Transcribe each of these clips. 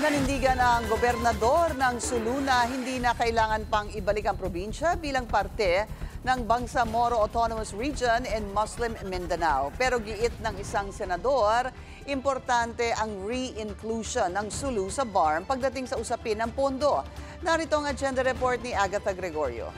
Nanindigan ang gobernador ng Sulu na hindi na kailangan pang ibalik ang probinsya bilang parte ng Bangsamoro Autonomous Region in Muslim Mindanao. Pero giit ng isang senador, importante ang re-inclusion ng Sulu sa BARM pagdating sa usapin ng pondo. Narito ang agenda report ni Agatha Gregorio.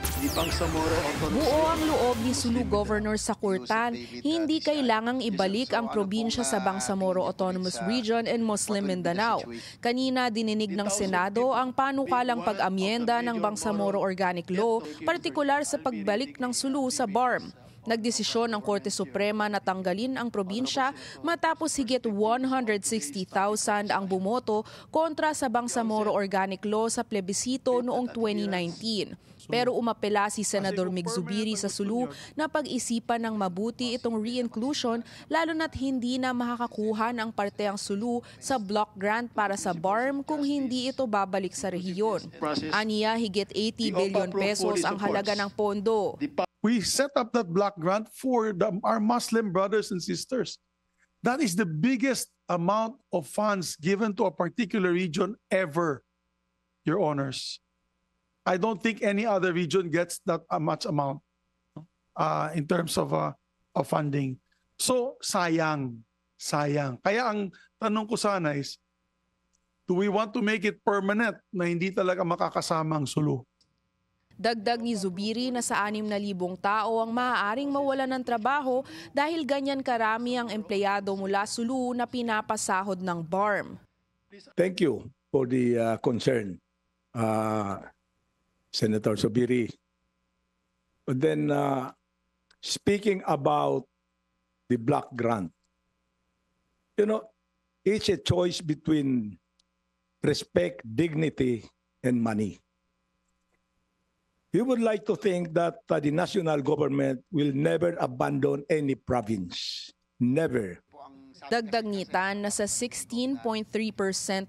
Buo ang loob ni Sulu Governor Sakurtan, hindi kailangang ibalik ang probinsya sa Bangsamoro Autonomous Region in Muslim Mindanao. Kanina dininig ng Senado ang panukalang pag-amyenda ng Bangsamoro Organic Law, partikular sa pagbalik ng Sulu sa BARM. Nagdesisyon ang Korte Suprema na tanggalin ang probinsya matapos higit 160,000 ang bumoto kontra sa Bangsamoro Organic Law sa plebisito noong 2019. Pero umapela si Senador Mig Zubiri sa Sulu na pag-isipan ng mabuti itong re-inclusion lalo na't hindi na makakakuha ng parte ang Sulu sa block grant para sa BARM kung hindi ito babalik sa rehiyon. Aniya, higit 80 billion pesos ang halaga ng pondo. We set up that block grant for our Muslim brothers and sisters. That is the biggest amount of funds given to a particular region ever, Your Honors. I don't think any other region gets that much amount in terms of funding. So, sayang. Kaya ang tanong ko sana is, do we want to make it permanent na hindi talaga makakasama ang Sulu? Dagdag ni Zubiri na sa 6,000 tao ang maaaring mawalan ng trabaho dahil ganyan karami ang empleyado mula Sulu na pinapasahod ng BARM. Thank you for the concern, Senator Zubiri. But then, speaking about the block grant, it's a choice between respect, dignity, and money. We would like to think that the national government will never abandon any province. Never. Dagdag nitan na sa 16.3%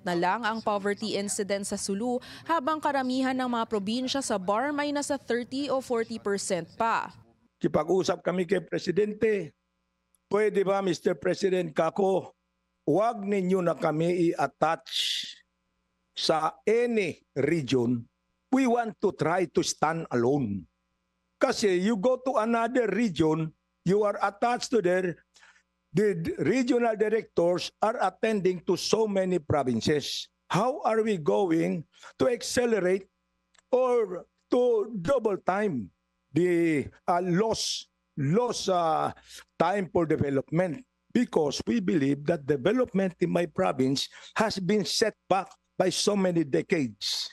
na lang ang poverty incidence sa Sulu habang karamihan ng mga probinsya sa BARM ay nasa 30 o 40% pa. Kipag-usap kami kay Presidente, pwede ba Mr. President Kako, huwag ninyo na kami i-attach sa any region. We want to try to stand alone. Kasi you go to another region, you are attached to there, the regional directors are attending to so many provinces. How are we going to accelerate or to double time the loss time for development? Because we believe that development in my province has been set back by so many decades.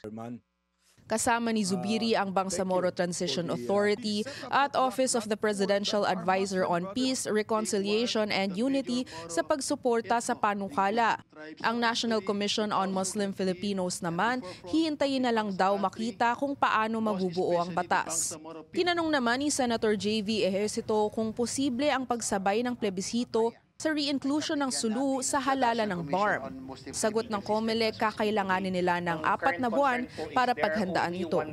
Kasama ni Zubiri ang Bangsamoro Transition Authority at Office of the Presidential Advisor on Peace, Reconciliation and Unity sa pagsuporta sa panukala. Ang National Commission on Muslim Filipinos naman, hihintayin na lang daw makita kung paano mabubuo ang batas. Tinanong naman ni Senator J.V. Ejercito kung posible ang pagsabay ng plebisito sa re-inclusion ng Sulu sa halalan ng BARM. Sagot ng COMELEC, kakailanganin nila ng 4 na buwan para paghandaan ito.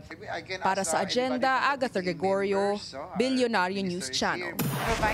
Para sa agenda, Agatha Gregorio, Billionaire News Channel.